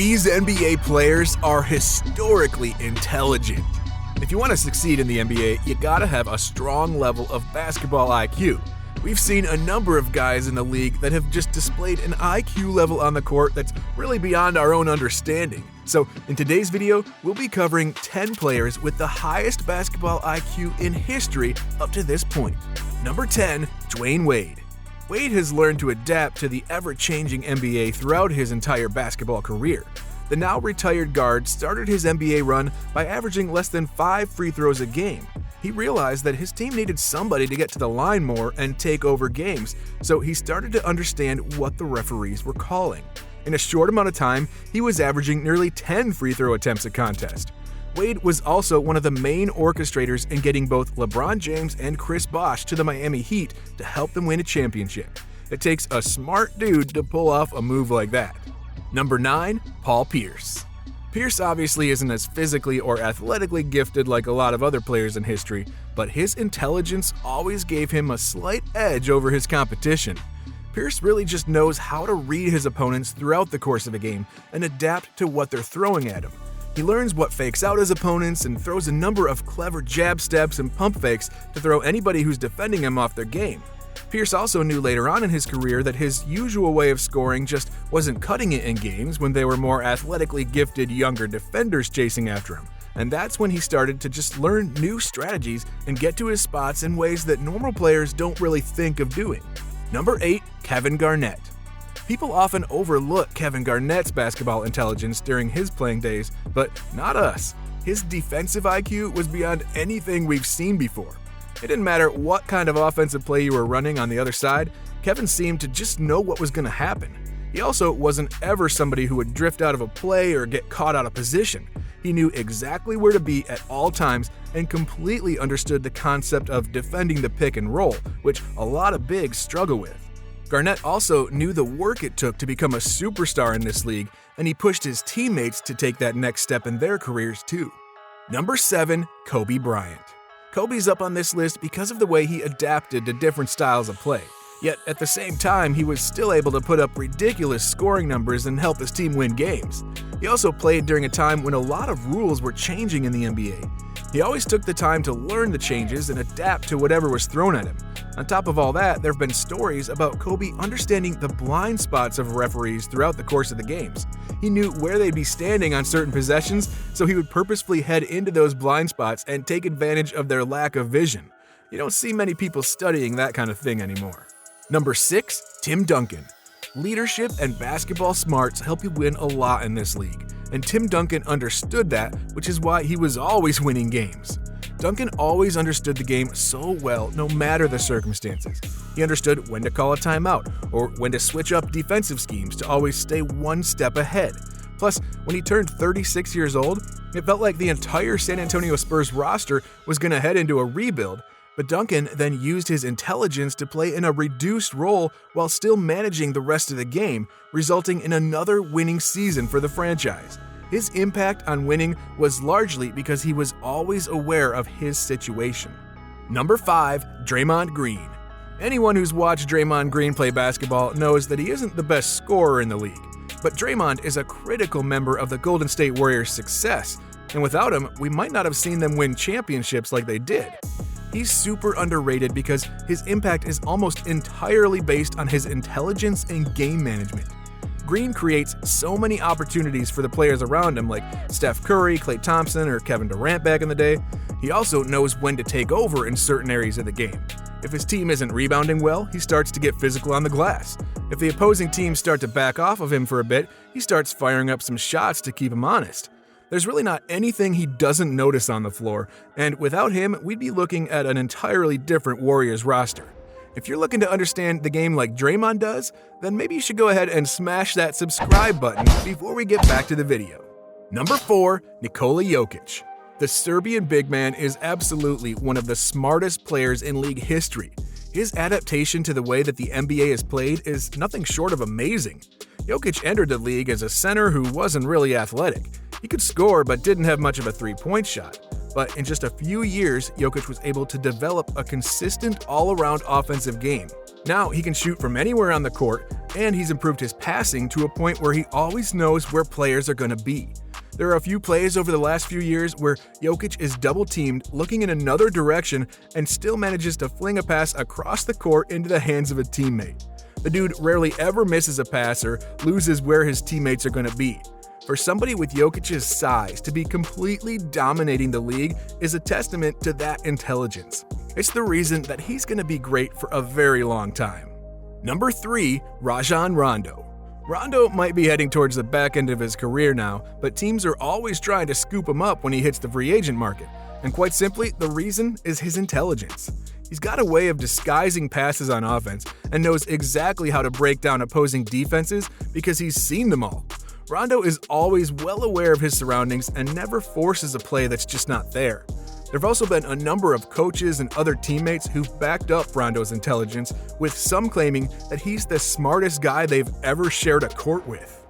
These NBA players are historically intelligent. If you want to succeed in the NBA, you gotta have a strong level of basketball IQ. We've seen a number of guys in the league that have just displayed an IQ level on the court that's really beyond our own understanding. So in today's video, we'll be covering 10 players with the highest basketball IQ in history up to this point. Number 10, Dwayne Wade. Wade has learned to adapt to the ever-changing NBA throughout his entire basketball career. The now-retired guard started his NBA run by averaging less than 5 free throws a game. He realized that his team needed somebody to get to the line more and take over games, so he started to understand what the referees were calling. In a short amount of time, he was averaging nearly 10 free throw attempts a contest. Wade was also one of the main orchestrators in getting both LeBron James and Chris Bosh to the Miami Heat to help them win a championship. It takes a smart dude to pull off a move like that. Number 9, Paul Pierce. Pierce obviously isn't as physically or athletically gifted like a lot of other players in history, but his intelligence always gave him a slight edge over his competition. Pierce really just knows how to read his opponents throughout the course of a game and adapt to what they're throwing at him. He learns what fakes out his opponents and throws a number of clever jab steps and pump fakes to throw anybody who's defending him off their game. Pierce also knew later on in his career that his usual way of scoring just wasn't cutting it in games when they were more athletically gifted younger defenders chasing after him. And that's when he started to just learn new strategies and get to his spots in ways that normal players don't really think of doing. Number 8, Kevin Garnett. People often overlook Kevin Garnett's basketball intelligence during his playing days, but not us. His defensive IQ was beyond anything we've seen before. It didn't matter what kind of offensive play you were running on the other side, Kevin seemed to just know what was going to happen. He also wasn't ever somebody who would drift out of a play or get caught out of position. He knew exactly where to be at all times and completely understood the concept of defending the pick and roll, which a lot of bigs struggle with. Garnett also knew the work it took to become a superstar in this league, and he pushed his teammates to take that next step in their careers too. Number 7, Kobe Bryant. Kobe's up on this list because of the way he adapted to different styles of play. Yet at the same time, he was still able to put up ridiculous scoring numbers and help his team win games. He also played during a time when a lot of rules were changing in the NBA. He always took the time to learn the changes and adapt to whatever was thrown at him. On top of all that, there have been stories about Kobe understanding the blind spots of referees throughout the course of the games. He knew where they'd be standing on certain possessions, so he would purposefully head into those blind spots and take advantage of their lack of vision. You don't see many people studying that kind of thing anymore. Number 6, Tim Duncan. Leadership and basketball smarts help you win a lot in this league, and Tim Duncan understood that, which is why he was always winning games. Duncan always understood the game so well no matter the circumstances. He understood when to call a timeout or when to switch up defensive schemes to always stay one step ahead. Plus, when he turned 36 years old, it felt like the entire San Antonio Spurs roster was going to head into a rebuild, but Duncan then used his intelligence to play in a reduced role while still managing the rest of the game, resulting in another winning season for the franchise. His impact on winning was largely because he was always aware of his situation. Number 5, Draymond Green. Anyone who's watched Draymond Green play basketball knows that he isn't the best scorer in the league. But Draymond is a critical member of the Golden State Warriors' success, and without him, we might not have seen them win championships like they did. He's super underrated because his impact is almost entirely based on his intelligence and game management. Green creates so many opportunities for the players around him like Steph Curry, Klay Thompson, or Kevin Durant back in the day. He also knows when to take over in certain areas of the game. If his team isn't rebounding well, he starts to get physical on the glass. If the opposing teams start to back off of him for a bit, he starts firing up some shots to keep him honest. There's really not anything he doesn't notice on the floor, and without him, we'd be looking at an entirely different Warriors roster. If you're looking to understand the game like Draymond does, then maybe you should go ahead and smash that subscribe button before we get back to the video. Number 4, Nikola Jokic. The Serbian big man is absolutely one of the smartest players in league history. His adaptation to the way that the NBA is played is nothing short of amazing. Jokic entered the league as a center who wasn't really athletic. He could score but didn't have much of a three-point shot. But in just a few years, Jokic was able to develop a consistent all-around offensive game. Now he can shoot from anywhere on the court, and he's improved his passing to a point where he always knows where players are going to be. There are a few plays over the last few years where Jokic is double-teamed, looking in another direction, and still manages to fling a pass across the court into the hands of a teammate. The dude rarely ever misses a pass or loses where his teammates are going to be. For somebody with Jokic's size to be completely dominating the league is a testament to that intelligence. It's the reason that he's going to be great for a very long time. Number 3, Rajon Rondo. Rondo might be heading towards the back end of his career now, but teams are always trying to scoop him up when he hits the free agent market. And quite simply, the reason is his intelligence. He's got a way of disguising passes on offense and knows exactly how to break down opposing defenses because he's seen them all. Rondo is always well aware of his surroundings and never forces a play that's just not there. There have also been a number of coaches and other teammates who've backed up Rondo's intelligence, with some claiming that he's the smartest guy they've ever shared a court with.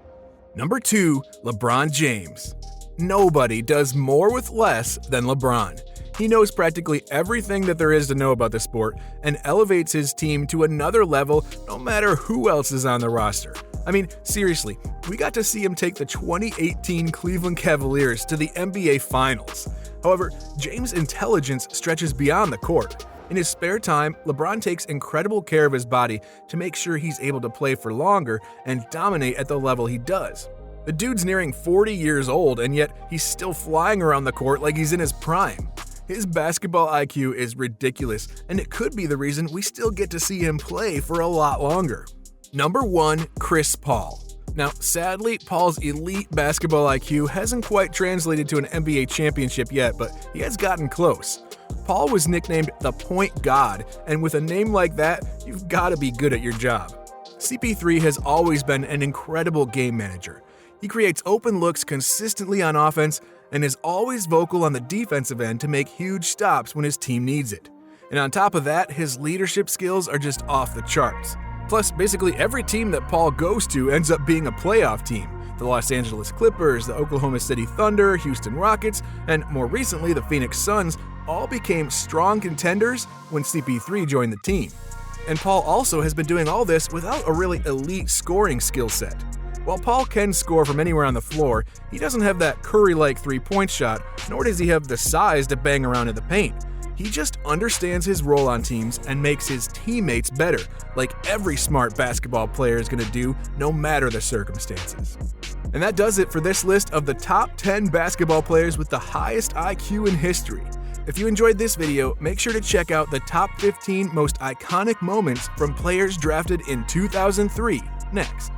Number 2, LeBron James. Nobody does more with less than LeBron. He knows practically everything that there is to know about the sport and elevates his team to another level no matter who else is on the roster. I mean, seriously, we got to see him take the 2018 Cleveland Cavaliers to the NBA Finals. However, James' intelligence stretches beyond the court. In his spare time, LeBron takes incredible care of his body to make sure he's able to play for longer and dominate at the level he does. The dude's nearing 40 years old, and yet he's still flying around the court like he's in his prime. His basketball IQ is ridiculous, and it could be the reason we still get to see him play for a lot longer. Number 1, Chris Paul. Now, sadly, Paul's elite basketball IQ hasn't quite translated to an NBA championship yet, but he has gotten close. Paul was nicknamed the Point God, and with a name like that, you've got to be good at your job. CP3 has always been an incredible game manager. He creates open looks consistently on offense and is always vocal on the defensive end to make huge stops when his team needs it. And on top of that, his leadership skills are just off the charts. Plus, basically every team that Paul goes to ends up being a playoff team. The Los Angeles Clippers, the Oklahoma City Thunder, Houston Rockets, and more recently the Phoenix Suns all became strong contenders when CP3 joined the team. And Paul also has been doing all this without a really elite scoring skill set. While Paul can score from anywhere on the floor, he doesn't have that Curry-like three-point shot, nor does he have the size to bang around in the paint. He just understands his role on teams and makes his teammates better, like every smart basketball player is going to do, no matter the circumstances. And that does it for this list of the top 10 basketball players with the highest IQ in history. If you enjoyed this video, make sure to check out the top 15 most iconic moments from players drafted in 2003 next.